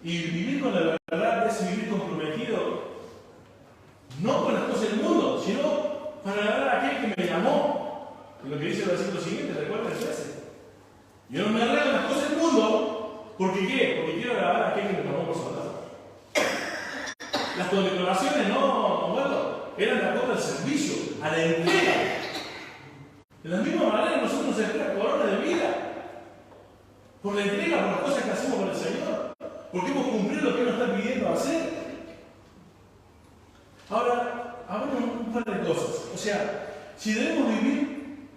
Y vivir con la verdad es vivir comprometido, no con las cosas del mundo, sino para agradar a aquel que me llamó. Y lo que dice el versículo siguiente, recuerda el 13. Yo no me arreglo en las cosas del mundo, ¿porque qué? Porque quiero agradar a aquel que me llamó por soldado. Las condecoraciones eran de acuerdo al servicio, a la entrega. De la misma manera nosotros nos espera corona de vida. Por la entrega, por las cosas que hacemos con el Señor. Porque hemos cumplido lo que Él nos está pidiendo hacer. Ahora, hablamos un par de cosas. O sea, si debemos vivir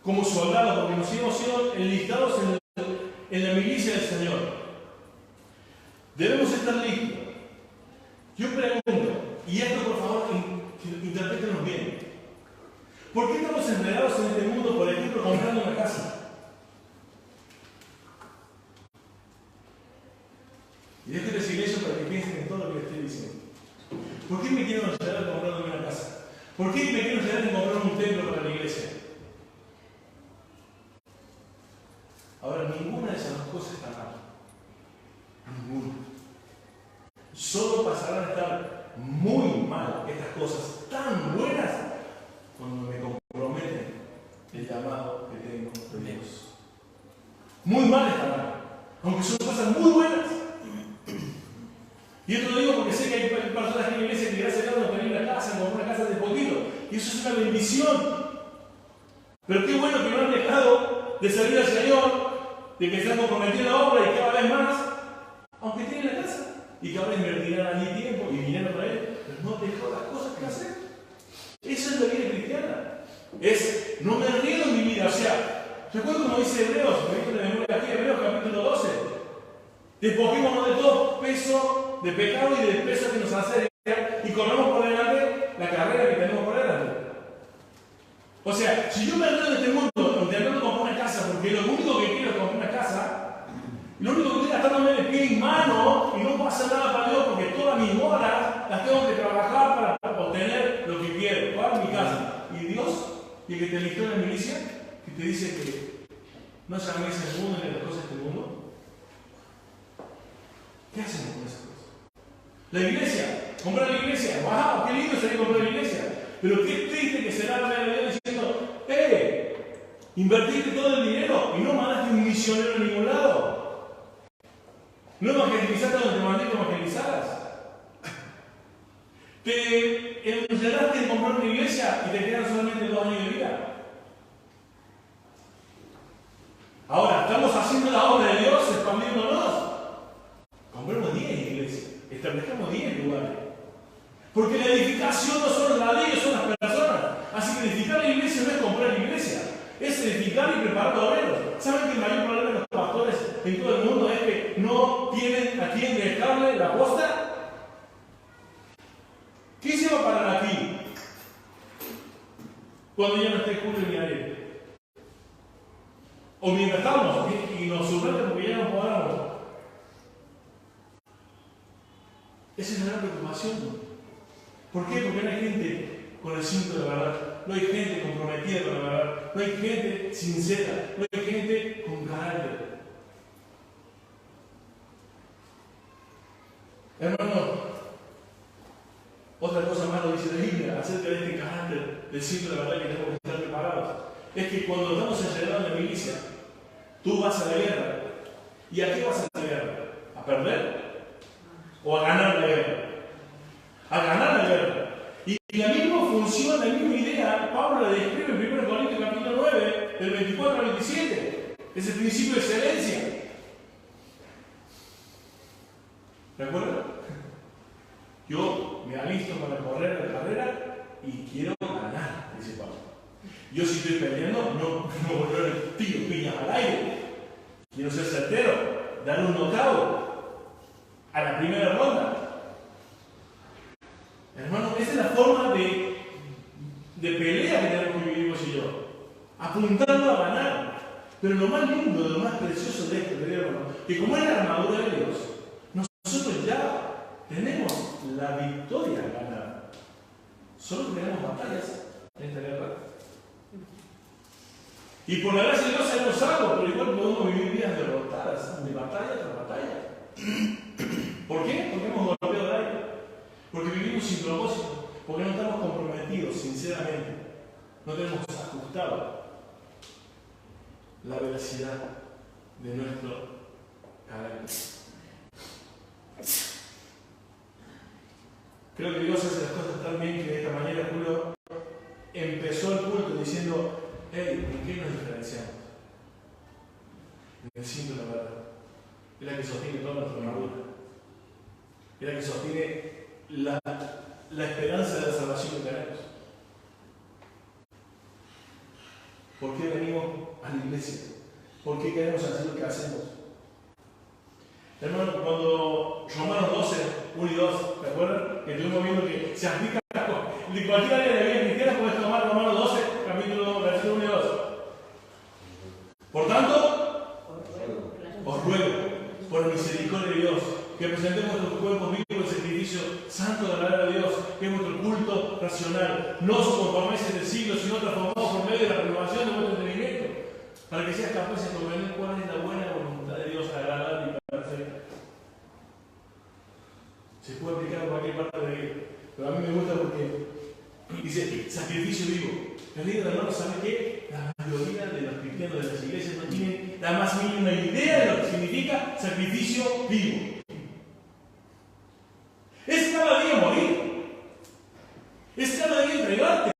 como soldados, porque nos hemos sido enlistados en la milicia del Señor, debemos estar listos. Yo pregunto, y esto por favor interprétenos bien. ¿Por qué estamos enredados en este mundo, por ejemplo, comprando una casa? Y déjenme decir eso para que piensen en todo lo que estoy diciendo. ¿Por qué me quiero enredar comprándome una casa? ¿Por qué me quiero enredar en comprar un templo para la iglesia? Ahora, ninguna de esas dos cosas está mal. Ninguna. Solo pasarán a estar muy mal estas cosas tan buenas cuando me comprometen el llamado que tengo de Dios. Muy mal estarán, aunque son cosas muy buenas. Y esto lo digo porque sé que hay personas en la iglesia que gracias a Dios no tienen una casa, como una casa de poquito. Y eso es una bendición. Pero qué bueno que no han dejado de servir al Señor, de que se han comprometido en la obra y cada vez más, aunque tienen la casa. Y que ahora invertirán allí tiempo y dinero para él, pero no dejó las cosas que hacer. Eso es la vida cristiana. No me río en mi vida. O sea, recuerdo como dice Hebreos, me visto de memoria aquí, Hebreos capítulo 12. Despojémonos de todo peso de pecado y del peso que nos asedia y corremos por delante la carrera que tenemos por delante. O sea, si yo me río de este mundo intentando comprar una casa, porque lo único que quiero es comprar una casa, lo único que estoy gastándome de pie y mano y no pasa nada para Dios porque todas mis horas las tengo que trabajar para obtener lo que quiero, para mi casa. Y Dios, y el que te eligió en la milicia, que te dice que no llaméis el mundo ni las cosas de este mundo. ¿Qué hacemos con esas cosas? La iglesia, comprar la iglesia, ¡wow! ¡Qué lindo sería comprar la iglesia! Pero qué triste que será la Dios diciendo, invertiste todo el dinero y no mandaste un misionero a ningún lado. No evangelizaste donde te mandé que evangelizaras. Te encerraste en comprar una iglesia y te quedan solamente 2 años de vida. Ahora, estamos haciendo la obra de Dios, expandiéndonos. Compremos 10 iglesias, establezcamos 10 lugares. Porque la edificación no son los ladrillos, son las personas. Así que edificar la iglesia no es comprar la iglesia, es edificar y preparar obreros. ¿Saben que el mayor problema de los pastores en todo el mundo es que no tienen a quién dejarle la posta? ¿Qué se va a parar aquí cuando ya no esté Julio ni Ariel? O mientras estamos y nos subratan porque ya no podamos. Esa es la gran preocupación. ¿Por qué? Porque no hay gente con el cinto de la verdad, no hay gente comprometida con la verdad, no hay gente sincera, no hay gente con carácter. Hermano, otra cosa más lo dice la Biblia acerca de este carácter del cinto de la verdad que tenemos que estar preparados. Es que cuando estamos encerrados en la milicia, tú vas a la guerra. ¿Y a qué vas a la guerra? ¿A perder? ¿O a ganar la guerra? A ganar la guerra. Y la misma función, la misma idea, Pablo la describe en 1 Corintios capítulo 9, del 24 al 27. Es el principio de excelencia. ¿Recuerdan? Yo me alisto para correr la carrera y quiero ganar, dice Pablo. Yo si estoy peleando, no volver el tiro, piñas al aire. Quiero ser certero, dar un knockout a la primera ronda. Hermano, esa es la forma de pelea que tenemos que vivir vos y yo. Apuntando a ganar. Pero lo más lindo, lo más precioso de esto, hermano, que como es la armadura de Dios, nosotros ya tenemos la victoria ganada. Solo tenemos batallas en esta guerra. Y por la gracia de Dios sabemos algo, pero igual podemos vivir vidas derrotadas, de batalla tras batalla. ¿Por qué? Porque hemos golpeado el aire. Porque vivimos sin propósito. Porque no estamos comprometidos, sinceramente. No tenemos ajustado la veracidad de nuestro carácter. Creo que Dios hace las cosas tan bien que de esta manera Julio empezó el culto diciendo: hey, ¿en qué nos diferenciamos? En el cinto de la verdad. Es la que sostiene toda nuestra armadura. Es la que sostiene la esperanza de la salvación que tenemos. ¿Por qué venimos a la iglesia? ¿Por qué queremos hacer lo que hacemos? Hermano, cuando Romanos 12, 1 y 2, ¿te acuerdan? Que estuvimos viendo que se aplica De cualquier área de la vida cristiana puedes tomar Romanos 12, capítulo, versículo 1 y 2. Por tanto, os ruego, por la misericordia de Dios, que presentemos nuestros cuerpos vivos en sacrificio santo de la de Dios, que es vuestro culto racional. No os conforméis del siglo, sino transformados por medio de la renovación de vuestro entendimiento, para que seas capaces de comprender cuál es la buena voluntad de Dios, agradable y perfecta. Se puede aplicar en cualquier parte de la vida, pero a mí me gusta porque dice sacrificio vivo. Queridos hermanos, ¿saben qué? La mayoría de los cristianos de las iglesias no tienen la más mínima idea de lo que significa sacrificio vivo. Es cada día morir. Es cada día entregarte.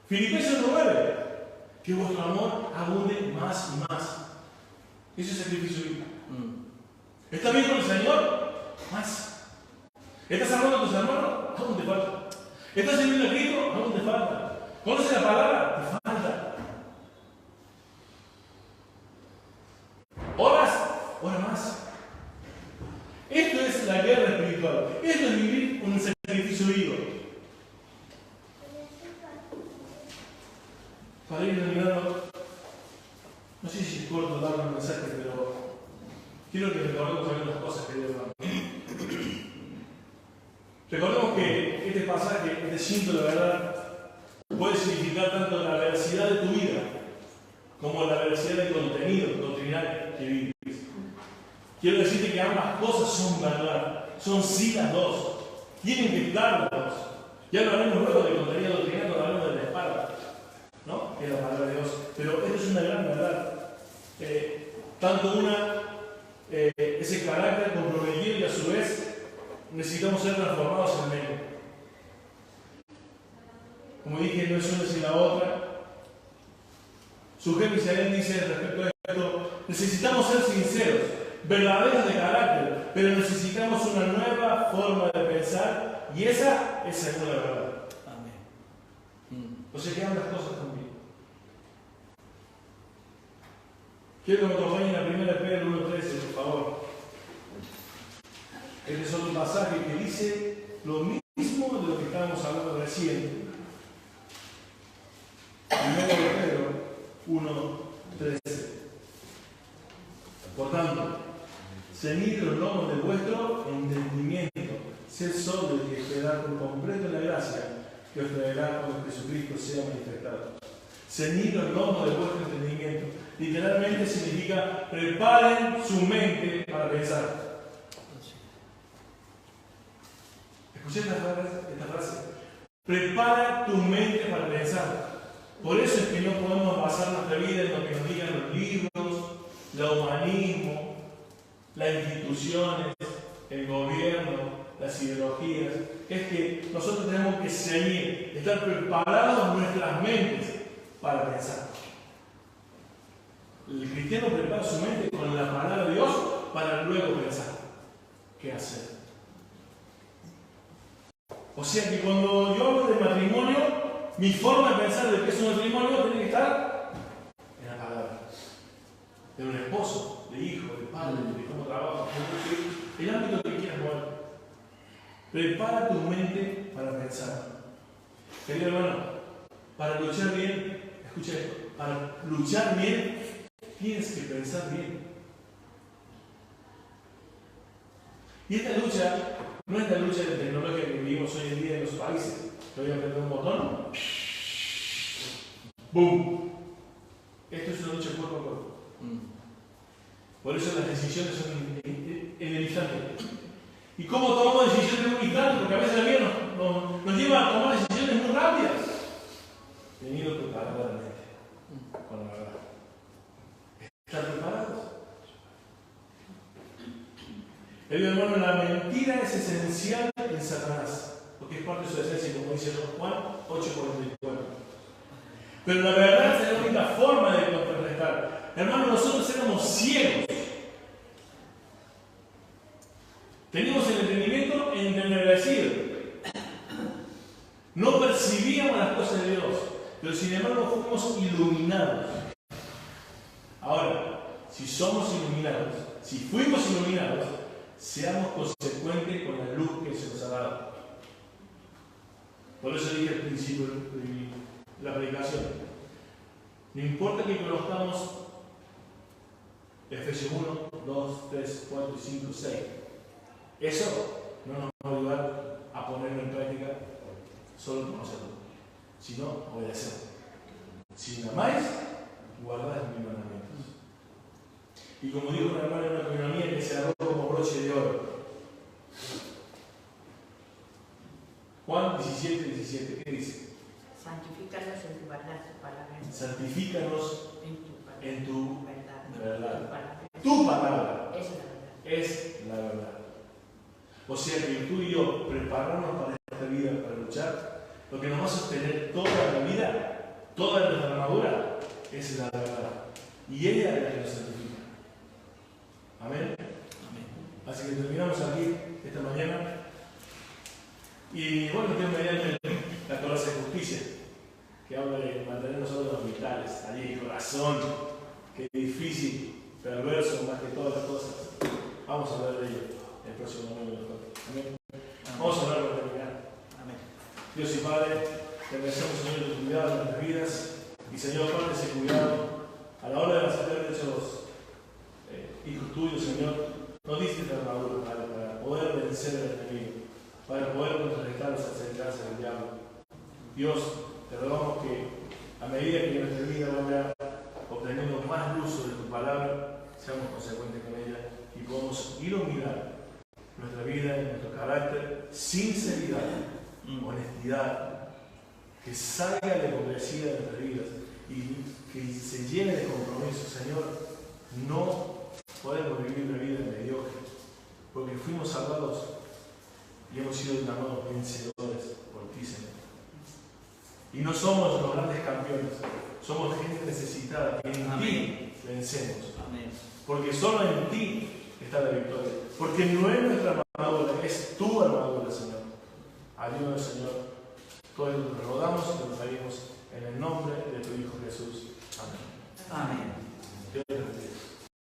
Filipenses 9. Que vuestro amor abunde más y más. Eso es sacrificio vivo. ¿Estás bien con el Señor? Más. ¿Estás hablando con tus hermanos? Aún te falta. ¿Estás sirviendo a Cristo? Aún te falta. ¿Conoces la palabra? Te falta. ¿Oras? Ora más. Esto es la guerra espiritual. Esto es vivir un sacrificio vivo. Para ir terminando, no sé si es corto dar un mensaje, pero quiero que recordemos algunas cosas, queridos hermanos. Recordemos que este pasaje, este símbolo de verdad, puede significar tanto la veracidad de tu vida como la veracidad del contenido doctrinal que vives. Quiero decirte que ambas cosas son verdad, son sí las dos, tienen que estar las dos. Ya hablaremos luego del contenido doctrinal cuando hablamos de la espada, ¿no? Que es la palabra de Dios. Pero esto es una gran verdad. Tanto ese carácter comprometido y a su vez necesitamos ser transformados en medio. Como dije, no es una sin la otra. Sujei Misael dice respecto a esto: necesitamos ser sinceros, verdaderos de carácter, pero necesitamos una nueva forma de pensar y esa es según la verdad. Amén. O sea que ambas cosas también. Quiero que me acompañen a 1 Pedro 1:13, por favor. Este es otro pasaje que dice lo mismo de lo que estábamos hablando recién. 1 Pedro 1:13. Por tanto, ceñid los lomos de vuestro entendimiento, sed sobrios y esperad por completo la gracia que os traerá cuando Jesucristo sea manifestado. Ceñid los lomos de vuestro entendimiento. Literalmente significa preparen su mente para pensar. ¿Escuché esta frase? Prepara tu mente para pensar. Por eso es que no podemos basar nuestra vida en lo que nos digan los libros, el humanismo, las instituciones, el gobierno, las ideologías. Es que nosotros tenemos que ceñir, estar preparados nuestras mentes para pensar. El cristiano prepara su mente con la palabra de Dios para luego pensar qué hacer. O sea que cuando yo hablo de matrimonio, mi forma de pensar de qué es un matrimonio tiene que estar en la palabra. De un esposo, de hijo, de padre, de cómo trabaja, el ámbito que quieras mover. Prepara tu mente para pensar. Querido hermano, para luchar bien, escucha esto, para luchar bien tienes que pensar bien. Y esta lucha no es la lucha de tecnología que vivimos hoy en día en los países. Te voy a apretar un botón. ¡Bum! Esto es una lucha cuerpo a cuerpo. Por eso las decisiones son en el instante. ¿Y cómo tomamos decisiones en un instante? Porque a veces la vida nos lleva a tomar decisiones muy rápidas. Teniendo preparado la mente con la verdad. ¿Están preparados? Hermano, la mentira es esencial en Satanás, porque es parte de su esencia, como dice Juan 8:44. Pero la verdad es la única forma de contrarrestar. Hermano, nosotros éramos ciegos. Teníamos el entendimiento entenebrecido. No percibíamos las cosas de Dios, pero sin embargo fuimos iluminados. Ahora, si somos iluminados, si fuimos iluminados, seamos consecuentes con la luz que se nos ha dado. Por eso dije al principio de la predicación, no importa que conozcamos Efesios 1, 2, 3, 4, 5, 6. Eso no nos va a ayudar a ponerlo en práctica solo conocerlo, sino obedecerlo. Si me amáis, guardad mis mandamientos. Y como dijo una hermana en una comunión mía, que se agarró como broche de oro. Juan 17, 17, ¿qué dice? Santifícanos en tu verdad, tu palabra. Santifícanos en tu verdad. Tu palabra Tu palabra es la verdad. es la verdad. O sea que tú y yo prepararnos para esta vida, para luchar, lo que nos va a sostener toda la vida, toda nuestra armadura, es la verdad. Y ella es la que nos santifica. Amén. Así que terminamos aquí esta mañana. Y bueno, Dios mediante la coraza de justicia, que habla de mantener nosotros los vitales, allí el corazón, que es difícil, perverso más que todas las cosas. Vamos a hablar de ello el próximo domingo. Amén. Vamos a hablar para terminar. Amén. Dios y Padre, te agradecemos, Señor, tu cuidado en nuestras vidas. Y Señor, Padre, ese cuidado a la hora de hacer hechos hijos tuyos, Señor, nos diste la armadura, Padre, para poder vencer al enemigo, para poder contrarrestar las acechanzas del diablo. Dios, te rogamos que a medida que nuestra vida vaya obteniendo más luz sobre tu palabra, seamos consecuentes con ella y podamos iluminar nuestra vida y nuestro carácter, sinceridad, honestidad, que salga la hipocresía de nuestras vidas y que se llene de compromiso. Señor, no podemos vivir una vida mediocre, porque fuimos salvados y hemos sido llamados vencedores por ti, Señor. Y no somos los grandes campeones, somos gente necesitada, que en ti vencemos. Amén. Porque solo en ti está la victoria. Porque no es nuestra armadura, es tu armadura, Señor. Ayúdanos, Señor. Todo esto te rogamos y te lo pedimos en el nombre de tu Hijo Jesús. Amén. Amén.